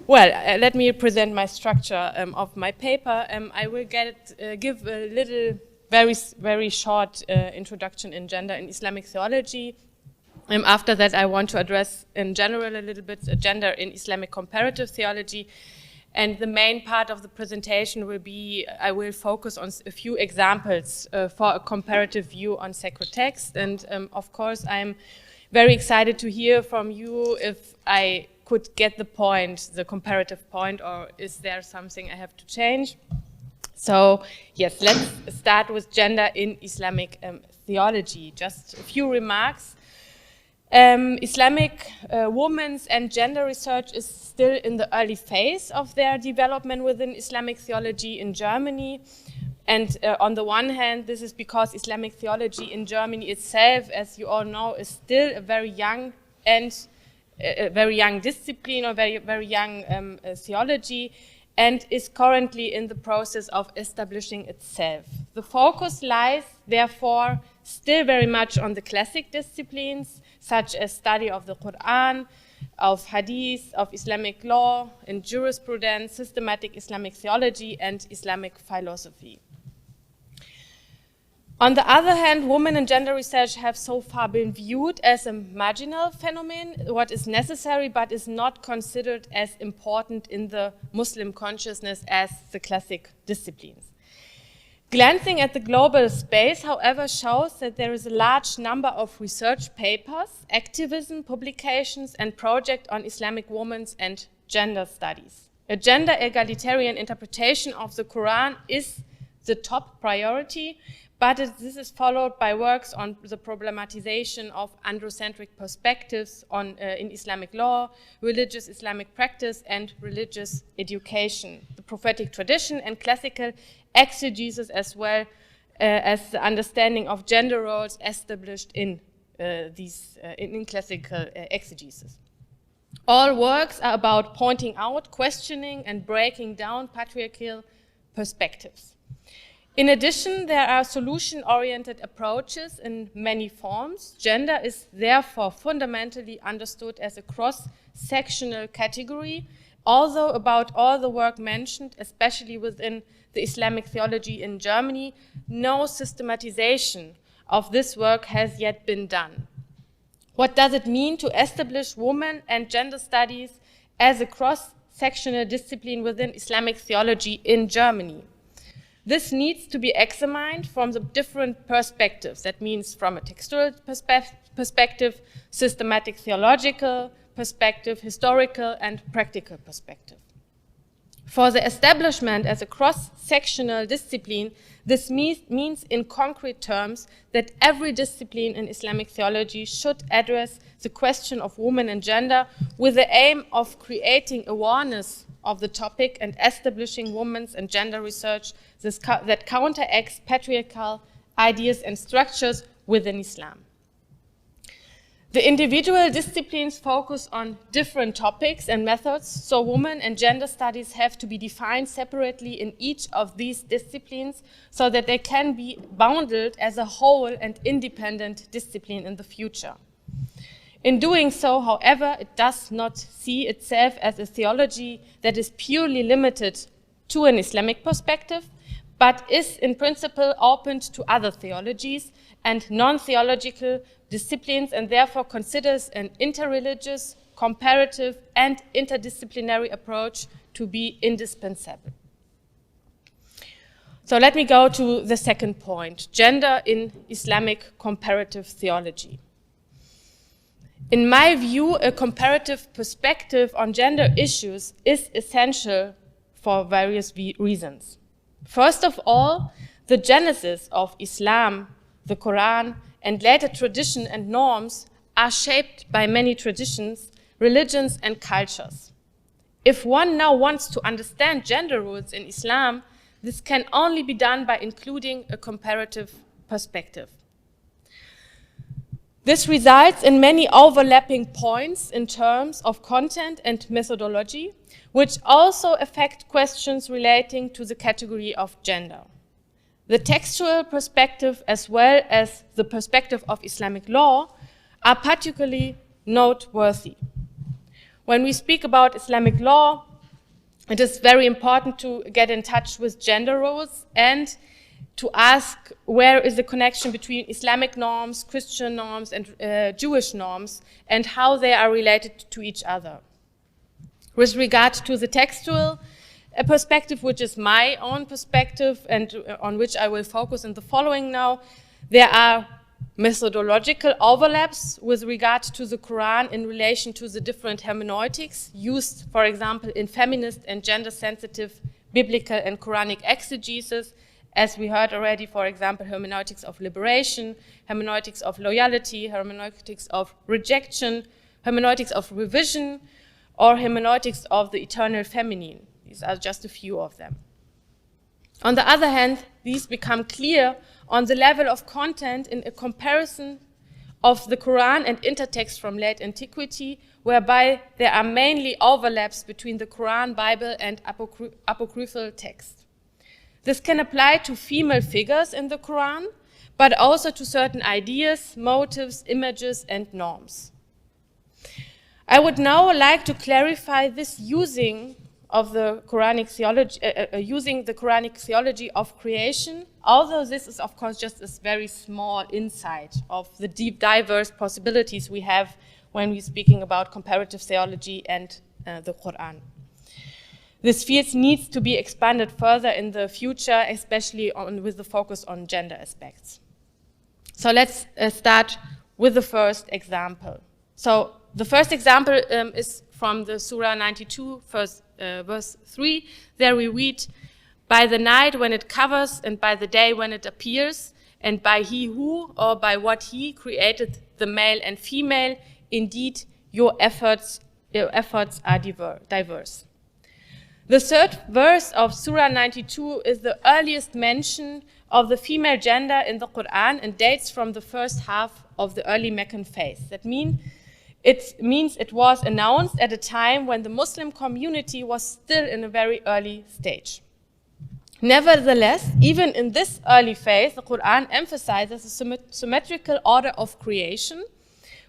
Well, let me present my structure of my paper. I will give a little, very short introduction in gender in Islamic theology. After that, I want to address in general a little bit gender in Islamic comparative theology. And the main part of the presentation will be, I will focus on a few examples for a comparative view on sacred text. And of course, I'm very excited to hear from you if I could get the point, the comparative point, or is there something I have to change? So yes, let's start with gender in Islamic theology. Just a few remarks. Islamic women's and gender research is still in the early phase of their development within Islamic theology in Germany. And on the one hand, this is because Islamic theology in Germany itself, as you all know, is still a very young discipline or very young theology, and is currently in the process of establishing itself. The focus lies, therefore, still very much on the classic disciplines, such as study of the Quran, of Hadith, of Islamic law, and jurisprudence, systematic Islamic theology, and Islamic philosophy. On the other hand, women and gender research have so far been viewed as a marginal phenomenon, what is necessary but is not considered as important in the Muslim consciousness as the classic disciplines. Glancing at the global space, however, shows that there is a large number of research papers, activism, publications, and projects on Islamic women's and gender studies. A gender egalitarian interpretation of the Quran is the top priority, but this is followed by works on the problematization of androcentric perspectives in Islamic law, religious Islamic practice, and religious education, the prophetic tradition, and classical exegesis, as well as the understanding of gender roles established in classical exegesis. All works are about pointing out, questioning, and breaking down patriarchal perspectives. In addition, there are solution-oriented approaches in many forms. Gender is therefore fundamentally understood as a cross-sectional category, although about all the work mentioned, especially within the Islamic theology in Germany, no systematization of this work has yet been done. What does it mean to establish women and gender studies as a cross-sectional discipline within Islamic theology in Germany? This needs to be examined from the different perspectives. That means from a textual perspective, systematic theological perspective, historical and practical perspective. For the establishment as a cross-sectional discipline, this means in concrete terms that every discipline in Islamic theology should address the question of women and gender with the aim of creating awareness of the topic and establishing women's and gender research that counteracts patriarchal ideas and structures within Islam. The individual disciplines focus on different topics and methods, so women and gender studies have to be defined separately in each of these disciplines so that they can be bundled as a whole and independent discipline in the future. In doing so, however, it does not see itself as a theology that is purely limited to an Islamic perspective, but is in principle open to other theologies and non-theological disciplines, and therefore considers an interreligious, comparative, and interdisciplinary approach to be indispensable. So let me go to the second point, gender in Islamic comparative theology. In my view, a comparative perspective on gender issues is essential for various reasons. First of all, the genesis of Islam, the Quran, and later tradition and norms are shaped by many traditions, religions, and cultures. If one now wants to understand gender roles in Islam, this can only be done by including a comparative perspective. This results in many overlapping points in terms of content and methodology, which also affect questions relating to the category of gender. The textual perspective as well as the perspective of Islamic law are particularly noteworthy. When we speak about Islamic law, it is very important to get in touch with gender roles and to ask where is the connection between Islamic norms, Christian norms, and Jewish norms, and how they are related to each other. With regard to the textual perspective, which is my own perspective and on which I will focus in the following now, there are methodological overlaps with regard to the Quran in relation to the different hermeneutics used, for example, in feminist and gender-sensitive biblical and Quranic exegesis, as we heard already, for example, hermeneutics of liberation, hermeneutics of loyalty, hermeneutics of rejection, hermeneutics of revision, or hermeneutics of the eternal feminine. These are just a few of them. On the other hand, these become clear on the level of content in a comparison of the Quran and intertext from late antiquity, whereby there are mainly overlaps between the Quran, Bible, and apocryphal text. This can apply to female figures in the Quran, but also to certain ideas, motives, images, and norms. I would now like to clarify this using the Quranic theology of creation, although this is, of course, just a very small insight of the deep, diverse possibilities we have when we're speaking about comparative theology and the Quran. This field needs to be expanded further in the future, especially with the focus on gender aspects. So let's start with the first example. So the first example is from the Surah 92, verse 3. There we read, "By the night when it covers, and by the day when it appears, and by he who, or by what he created the male and female, indeed your efforts are diverse." The third verse of Surah 92 is the earliest mention of the female gender in the Quran and dates from the first half of the early Meccan phase. That means it was announced at a time when the Muslim community was still in a very early stage. Nevertheless, even in this early phase, the Quran emphasizes a symmetrical order of creation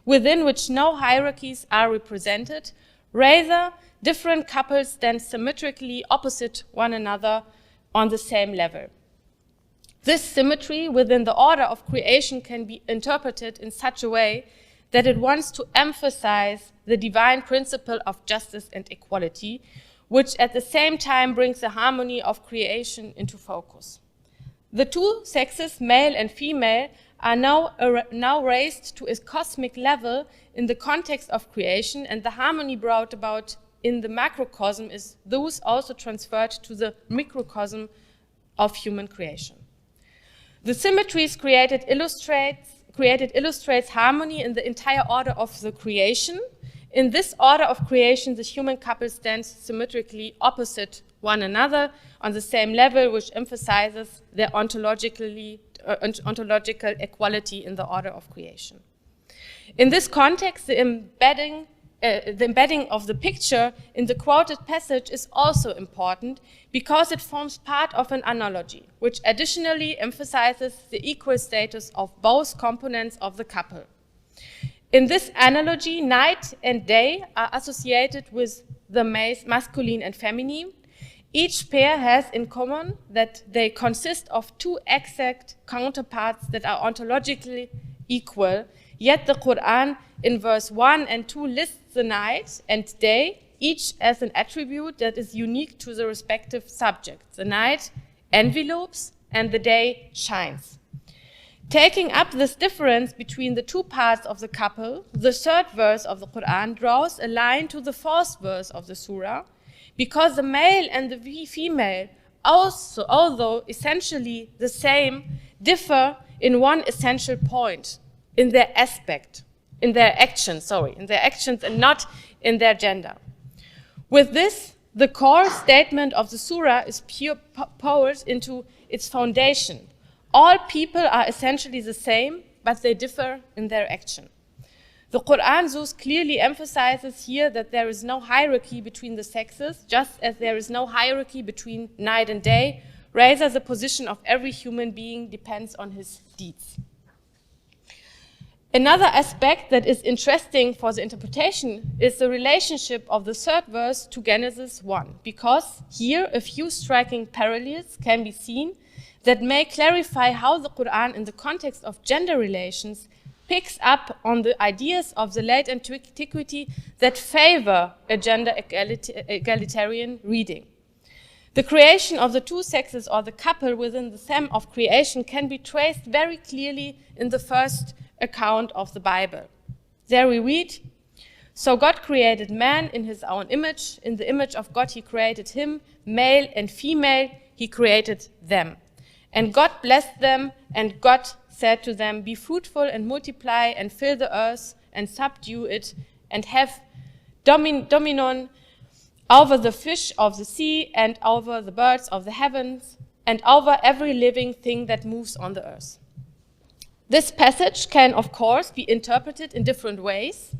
within which no hierarchies are represented. Rather, different couples stand symmetrically opposite one another on the same level. This symmetry within the order of creation can be interpreted in such a way that it wants to emphasize the divine principle of justice and equality, which at the same time brings the harmony of creation into focus. The two sexes, male and female, are now raised to a cosmic level in the context of creation, and the harmony brought about in the macrocosm is thus also transferred to the microcosm of human creation. The symmetries created illustrates harmony in the entire order of the creation. In this order of creation, the human couple stands symmetrically opposite one another on the same level, which emphasizes their ontological equality in the order of creation. In this context, the embedding of the picture in the quoted passage is also important because it forms part of an analogy, which additionally emphasizes the equal status of both components of the couple. In this analogy, night and day are associated with the masculine and feminine. Each pair has in common that they consist of two exact counterparts that are ontologically equal, yet the Quran in verse 1 and 2 lists the night and day, each as an attribute that is unique to the respective subject. The night envelopes and the day shines. Taking up this difference between the two parts of the couple, the third verse of the Quran draws a line to the fourth verse of the surah, because the male and the female, also, although essentially the same, differ in one essential point, in their actions and not in their gender. With this, the core statement of the surah is poured into its foundation. All people are essentially the same, but they differ in their action. The Quran thus clearly emphasizes here that there is no hierarchy between the sexes, just as there is no hierarchy between night and day. Rather, the position of every human being depends on his deeds. Another aspect that is interesting for the interpretation is the relationship of the third verse to Genesis 1, because here a few striking parallels can be seen that may clarify how the Quran, in the context of gender relations, picks up on the ideas of the late antiquity that favor a gender egalitarian reading. The creation of the two sexes or the couple within the theme of creation can be traced very clearly in the first account of the Bible. There we read, "So God created man in his own image. In the image of God he created him, male and female he created them. And God blessed them, and God said to them, be fruitful and multiply and fill the earth and subdue it and have dominion over the fish of the sea and over the birds of the heavens and over every living thing that moves on the earth." This passage can, of course, be interpreted in different ways,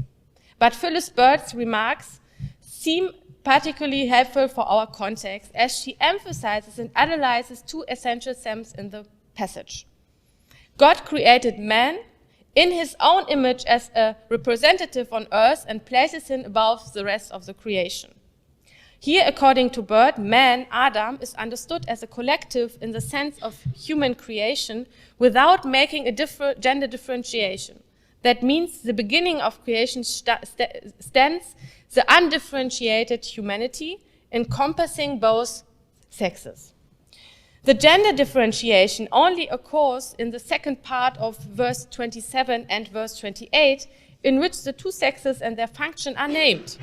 but Phyllis Bird's remarks seem particularly helpful for our context as she emphasizes and analyzes two essential themes in the passage. God created man in his own image as a representative on earth and places him above the rest of the creation. Here, according to Bird, man, Adam, is understood as a collective in the sense of human creation without making a gender differentiation. That means the beginning of creation stands the undifferentiated humanity encompassing both sexes. The gender differentiation only occurs in the second part of verse 27 and verse 28, in which the two sexes and their function are named.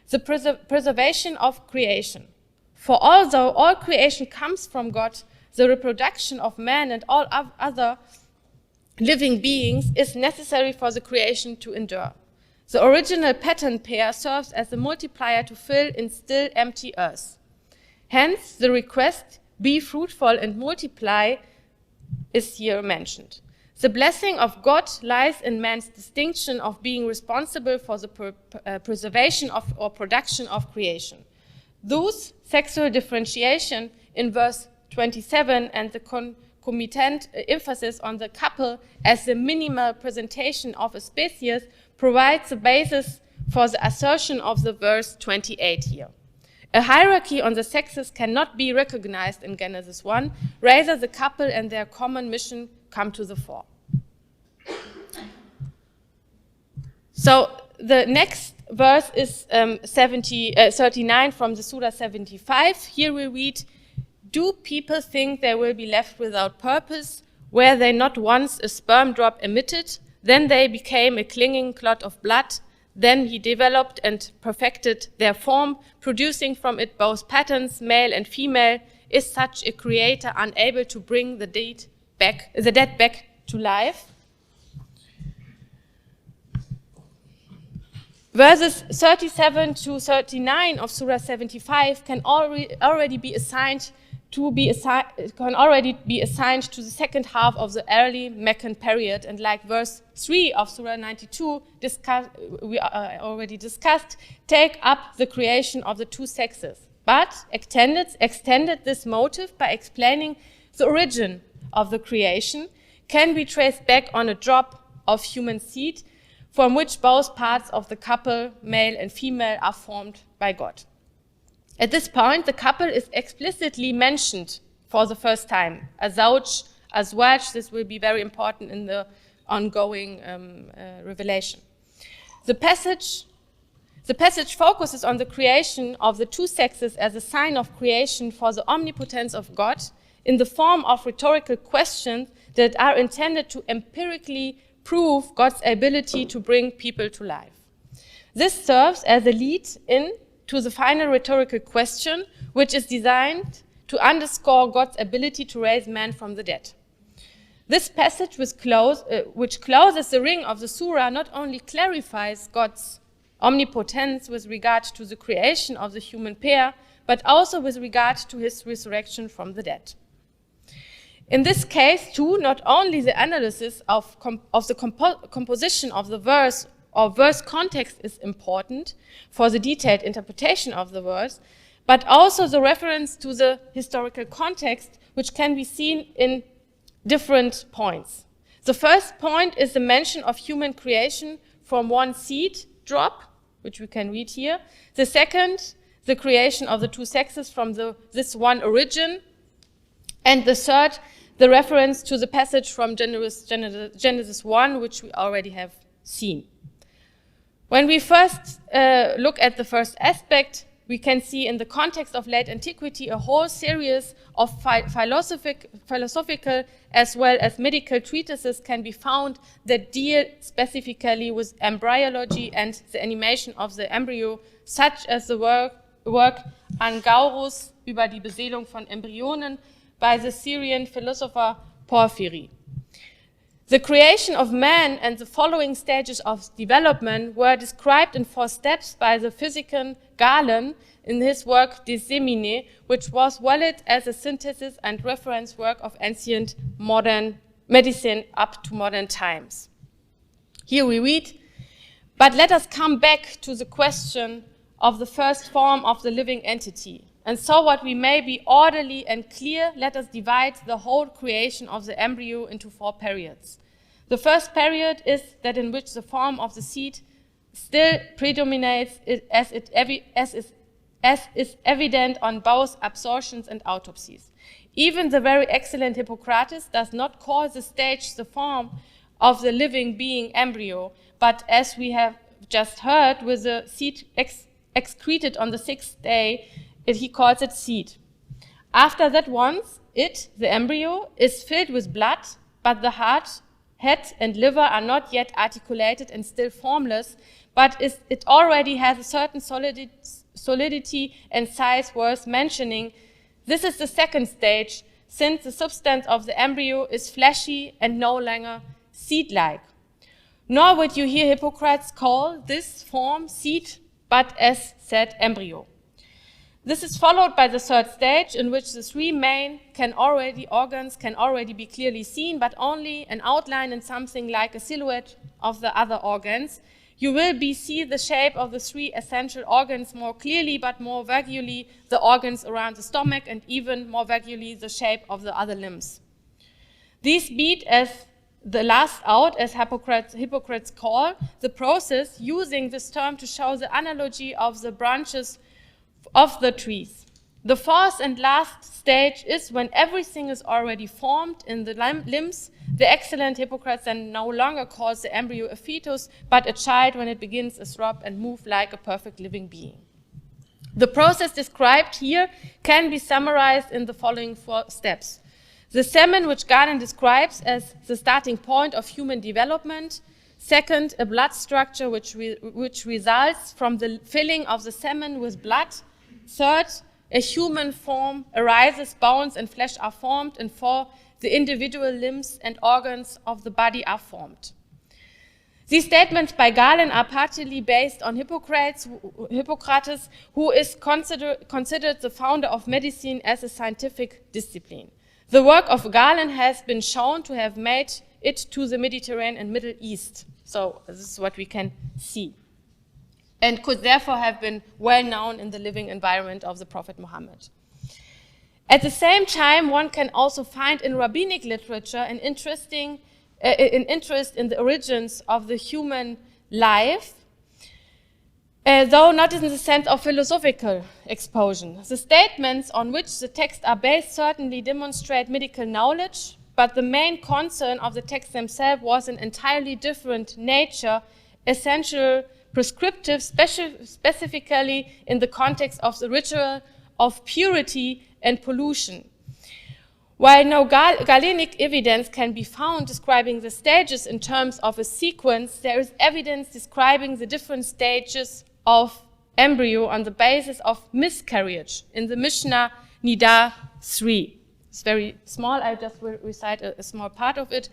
The preservation of creation. For although all creation comes from God, the reproduction of man and all other living beings is necessary for the creation to endure. The original pattern pair serves as a multiplier to fill in still empty earth. Hence, the request, be fruitful and multiply, is here mentioned. The blessing of God lies in man's distinction of being responsible for the preservation of or production of creation. Thus, sexual differentiation in verse 27 and the concomitant emphasis on the couple as the minimal presentation of a species provides the basis for the assertion of the verse 28 here. A hierarchy on the sexes cannot be recognized in Genesis 1, rather the couple and their common mission come to the fore. So the next verse is 39 from the Surah 75. Here we read, "Do people think they will be left without purpose? Were they not once a sperm drop emitted? Then they became a clinging clot of blood. Then he developed and perfected their form, producing from it both patterns, male and female. Is such a creator unable to bring the dead back to life?" Verses 37 to 39 of Surah 75 can already be assigned to the second half of the early Meccan period, and like verse 3 of Surah 92, we already discussed, take up the creation of the two sexes, but extended this motive by explaining the origin of the creation can be traced back on a drop of human seed from which both parts of the couple, male and female, are formed by God. At this point, the couple is explicitly mentioned for the first time. Azwaj, this will be very important in the ongoing revelation. The passage focuses on the creation of the two sexes as a sign of creation for the omnipotence of God in the form of rhetorical questions that are intended to empirically prove God's ability to bring people to life. This serves as a lead-in to the final rhetorical question, which is designed to underscore God's ability to raise man from the dead. This passage, which closes the ring of the surah, not only clarifies God's omnipotence with regard to the creation of the human pair, but also with regard to his resurrection from the dead. In this case, too, not only the analysis of the composition of the verse or verse context is important for the detailed interpretation of the verse, but also the reference to the historical context, which can be seen in different points. The first point is the mention of human creation from one seed drop, which we can read here. The second, the creation of the two sexes from this one origin. And the third, the reference to the passage from Genesis 1, which we already have seen. When we first look at the first aspect, we can see in the context of late antiquity a whole series of philosophical as well as medical treatises can be found that deal specifically with embryology and the animation of the embryo, such as the work Angaurus über die Beseelung von Embryonen by the Syrian philosopher Porphyry. The creation of man and the following stages of development were described in 4 steps by the physician Galen in his work De Semine, which was valid as a synthesis and reference work of ancient modern medicine up to modern times. Here we read, "But let us come back to the question of the first form of the living entity. And so what we may be orderly and clear, let us divide the whole creation of the embryo into 4 periods. The first period is that in which the form of the seed still predominates as is evident on both absorptions and autopsies. Even the very excellent Hippocrates does not call the stage the form of the living being embryo, but as we have just heard, with the seed excreted on the 6th day, he calls it seed. After that once, the embryo, is filled with blood, but the heart, head and liver are not yet articulated and still formless, but it already has a certain solidity and size worth mentioning. This is the second stage, since the substance of the embryo is fleshy and no longer seed-like. Nor would you hear Hippocrates call this form seed, but as said embryo. This is followed by the third stage, in which the 3 main organs can already be clearly seen, but only an outline and something like a silhouette of the other organs. You will see the shape of the 3 essential organs more clearly, but more vaguely the organs around the stomach, and even more vaguely the shape of the other limbs. These beat as the last out, as Hippocrates call the process, using this term to show the analogy of the branches of the trees. The fourth and last stage is when everything is already formed in the limbs. The excellent Hippocrates then no longer calls the embryo a fetus, but a child when it begins to throb and move like a perfect living being. The process described here can be summarized in the following 4 steps. The semen, which Galen describes as the starting point of human development. Second, a blood structure which results from the filling of the semen with blood. Third, a human form arises, bones and flesh are formed, and 4, the individual limbs and organs of the body are formed. These statements by Galen are partly based on Hippocrates, who is considered the founder of medicine as a scientific discipline. The work of Galen has been shown to have made it to the Mediterranean and Middle East. So this is what we can see, and could therefore have been well known in the living environment of the Prophet Muhammad. At the same time, one can also find in rabbinic literature an interest in the origins of the human life, though not in the sense of philosophical exposition. The statements on which the texts are based certainly demonstrate medical knowledge, but the main concern of the texts themselves was an entirely different nature, essential prescriptive, specifically in the context of the ritual of purity and pollution. While no Galenic evidence can be found describing the stages in terms of a sequence, there is evidence describing the different stages of embryo on the basis of miscarriage in the Mishnah Nida 3. It's very small, I just will recite a small part of it.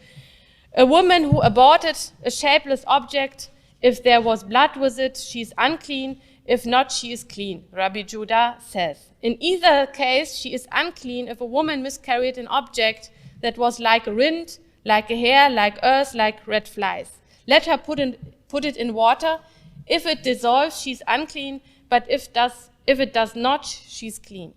A woman who aborted a shapeless object, if there was blood with it, she is unclean. If not, she is clean, Rabbi Judah says. In either case, she is unclean if a woman miscarried an object that was like a rind, like a hair, like earth, like red flies. Let her put it in water. If it dissolves, she is unclean, but if it does not, she is clean.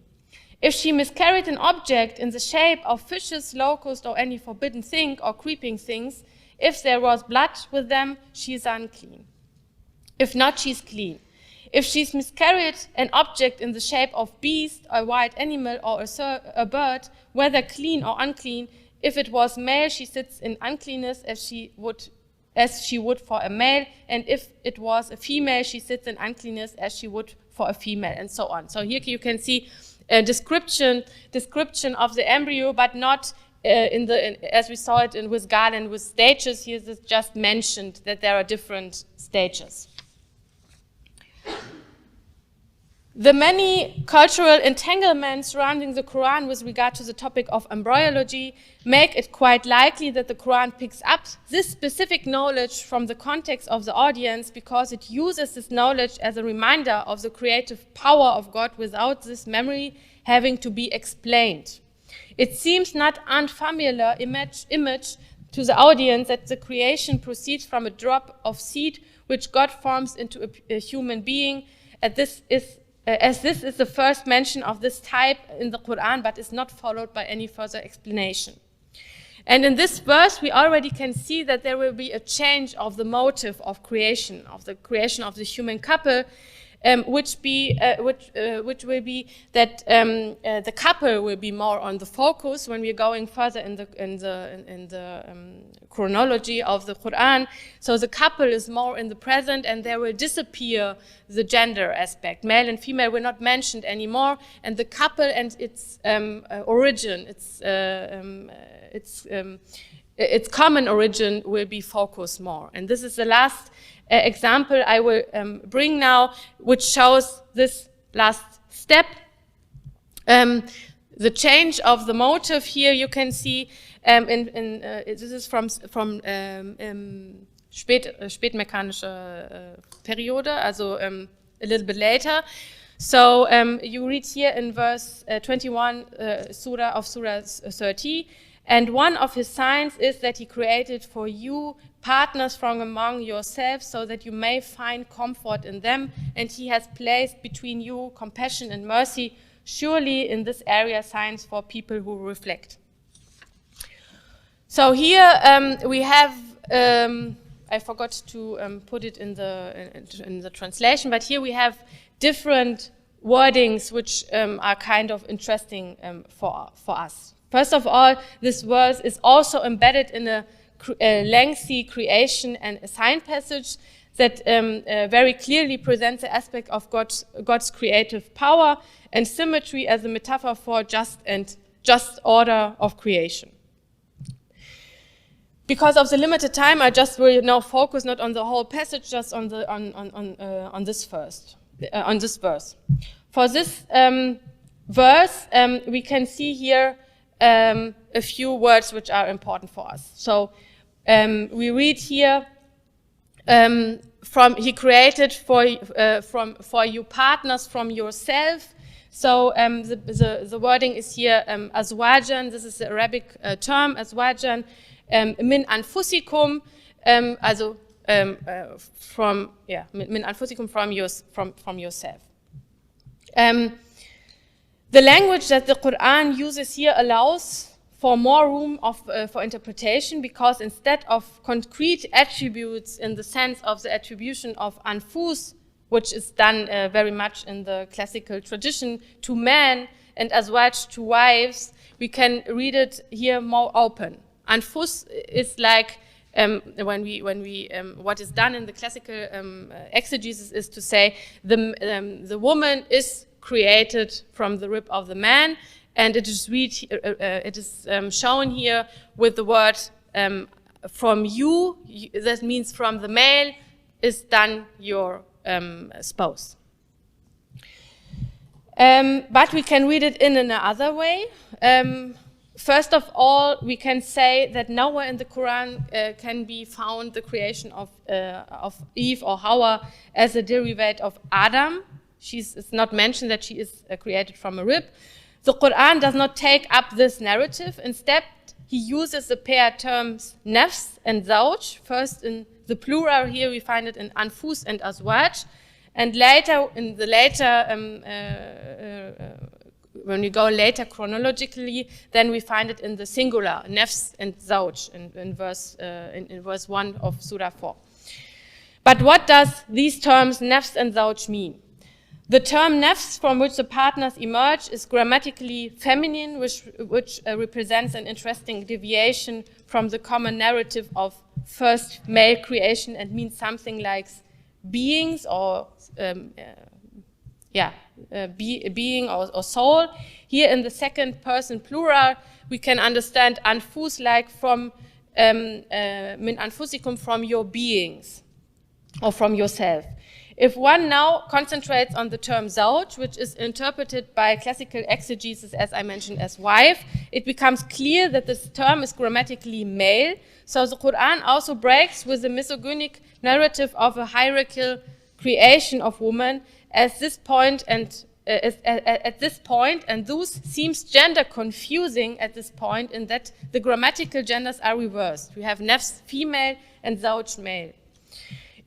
If she miscarried an object in the shape of fishes, locusts, or any forbidden thing or creeping things, if there was blood with them, she is unclean. If not, she's clean. If she's miscarried an object in the shape of beast, a wild animal, or a bird, whether clean or unclean, if it was male, she sits in uncleanness as she would for a male, and if it was a female, she sits in uncleanness as she would for a female, and so on. So here you can see a description of the embryo, but not as we saw it with Galen with stages. Here it's just mentioned that there are different stages. The many cultural entanglements surrounding the Quran with regard to the topic of embryology make it quite likely that the Quran picks up this specific knowledge from the context of the audience, because it uses this knowledge as a reminder of the creative power of God without this memory having to be explained. It seems not unfamiliar image to the audience that the creation proceeds from a drop of seed which God forms into a human being, as this is the first mention of this type in the Quran, but is not followed by any further explanation. And in this verse, we already can see that there will be a change of the motive of creation, of the creation of the human couple, which will be that the couple will be more on the focus when we're going further in the chronology of the Quran. So the couple is more in the present, and there will disappear the gender aspect. Male and female will not mentioned anymore, and the couple and its origin, its common origin will be focused more. And this is the last example I will bring now, which shows this last step. The change of the motive here you can see this is from spätmechanische Periode, also a little bit later. So you read here in verse 21 Surah 30, and one of his signs is that he created for you partners from among yourselves, so that you may find comfort in them, and he has placed between you compassion and mercy. Surely in this area signs for people who reflect. So here we have, I forgot to put it in the translation, but here we have different wordings which are kind of interesting for us. First of all, this verse is also embedded in a lengthy creation and a sign passage that very clearly presents the aspect of God's creative power and symmetry as a metaphor for just order of creation. Because of the limited time, I just will now focus not on the whole passage, just on this verse. For this verse, we can see here a few words which are important for us. So we read here, he created for you partners from yourself. So the wording is here azwajan. This is the Arabic term azwajan, min anfusikum, also min anfusikum, from yourself. The language that the Quran uses here allows for more room for interpretation, because instead of concrete attributes in the sense of the attribution of anfus, which is done very much in the classical tradition, to men, and azwaj to wives, we can read it here more open. Anfus is like what is done in the classical exegesis is to say the woman is created from the rib of the man, and it is shown here with the word from you. That means from the male is done your spouse. But we can read it in another way. First of all, we can say that nowhere in the Quran can be found the creation of Eve or Hawa as a derivative of Adam. It's not mentioned that she is created from a rib. The Quran does not take up this narrative. Instead, he uses the pair terms nafs and zawj. First in the plural, here we find it in anfus and azwaj, and later in the later when we go later chronologically, then we find it in the singular, nefs and zawj, in verse 1 of Surah 4. But what does these terms nefs and zawj mean? The term nefs, from which the partners emerge, is grammatically feminine, which represents an interesting deviation from the common narrative of first male creation, and means something like beings or being or soul. Here in the second person plural, we can understand anfus like from min anfusikum, from your beings or from yourself. If one now concentrates on the term zawj, which is interpreted by classical exegesis, as I mentioned, as wife, it becomes clear that this term is grammatically male. So the Quran also breaks with the misogynic narrative of a hierarchical creation of woman at this point, and thus seems gender confusing at this point, in that the grammatical genders are reversed. We have nefs female and zawj male.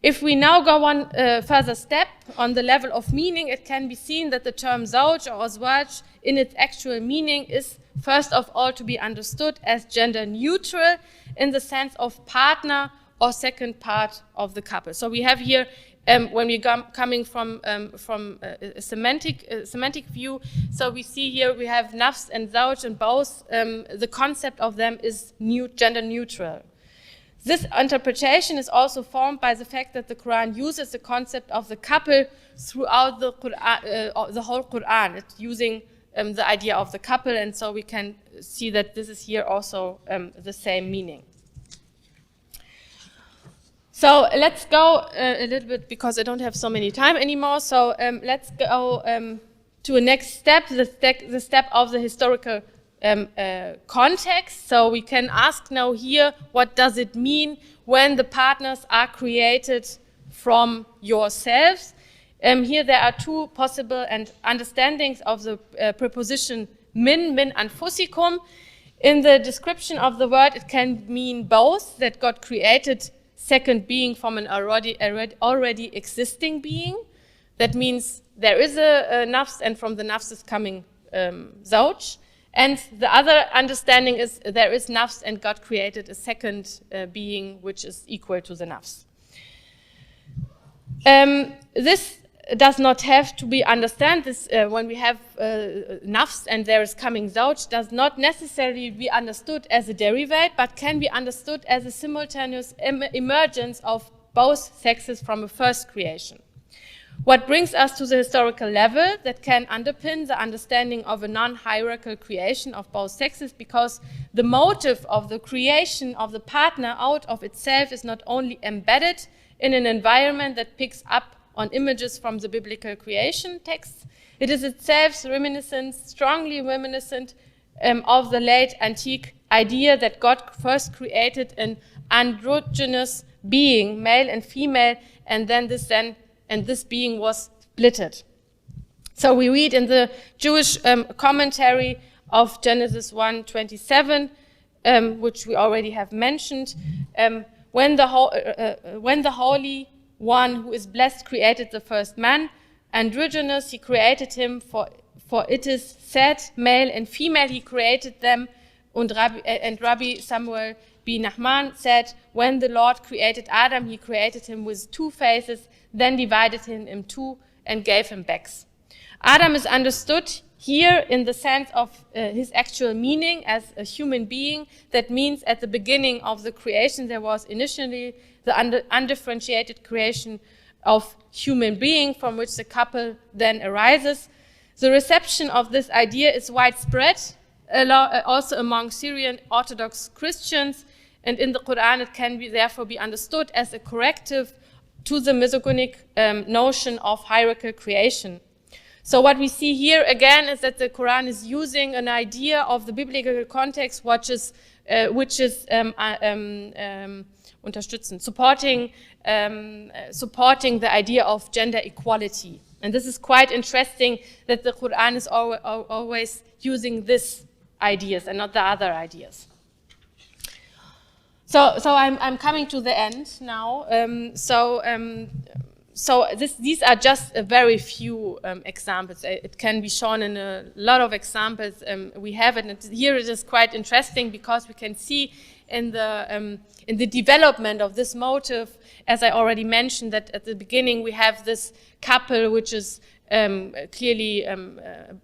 If we now go one further step on the level of meaning, it can be seen that the term zawj or azwaj in its actual meaning is first of all to be understood as gender neutral in the sense of partner or second part of the couple. So we have here, when we coming from a semantic view, so we see here we have nafs and zawj, and both the concept of them is gender neutral. This interpretation is also formed by the fact that the Quran uses the concept of the couple throughout the Quran, the whole Quran. It's using the idea of the couple, and so we can see that this is here also the same meaning. So let's go a little bit, because I don't have so many time anymore. So let's go to a next step, the step of the historical context. So we can ask now here, what does it mean when the partners are created from yourselves? Here there are two possible understandings of the preposition min anfusikum. In the description of the word, it can mean both, that God created second being from an already existing being. That means there is a nafs, and from the nafs is coming zawj. And the other understanding is there is nafs, and God created a second being which is equal to the nafs. This does not have to be understood. This when we have nafs and there is coming zawj, does not necessarily be understood as a derivate, but can be understood as a simultaneous emergence of both sexes from a first creation. What brings us to the historical level that can underpin the understanding of a non-hierarchical creation of both sexes, because the motive of the creation of the partner out of itself is not only embedded in an environment that picks up on images from the biblical creation texts, it is itself strongly reminiscent of the late antique idea that God first created an androgynous being, male and female, and this being was splitted. So we read in the Jewish commentary of Genesis 1:27, which we already have mentioned, when the Holy One who is blessed created the first man, androgynous, he created him, for it is said, male and female he created them. And Rabbi Samuel B. Nachman said, when the Lord created Adam, he created him with two faces, then divided him in two and gave him backs. Adam is understood here in the sense of his actual meaning as a human being. That means at the beginning of the creation, there was initially the undifferentiated creation of human being, from which the couple then arises. The reception of this idea is widespread, also among Syrian Orthodox Christians, and in the Quran it can therefore be understood as a corrective to the misogynic notion of hierarchical creation. So what we see here again is that the Quran is using an idea of the biblical context, which is supporting the idea of gender equality. And this is quite interesting that the Quran is always using these ideas and not the other ideas. So I'm coming to the end now. so these are just a very few examples. It can be shown in a lot of examples we have, and here it is quite interesting because we can see in the development of this motive, as I already mentioned, that at the beginning we have this couple which is clearly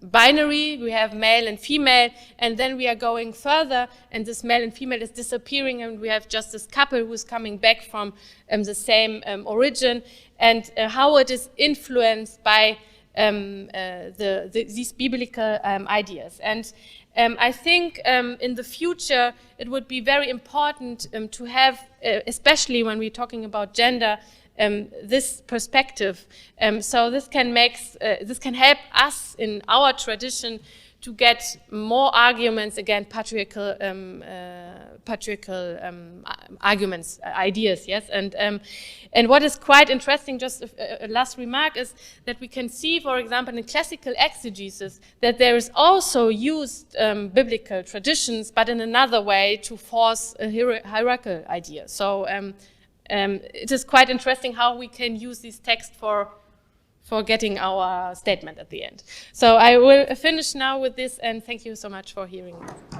binary. We have male and female, and then we are going further, and this male and female is disappearing, and we have just this couple who is coming back from the same origin, and how it is influenced by these biblical ideas. And I think in the future it would be very important to have, especially when we're talking about gender, this perspective. So this can help us in our tradition to get more arguments against patriarchal arguments, ideas, yes. And what is quite interesting, just a last remark, is that we can see, for example, in classical exegesis, that there is also used biblical traditions, but in another way to force a hierarchical idea. So it is quite interesting how we can use this text for getting our statement at the end. So I will finish now with this, and thank you so much for hearing me.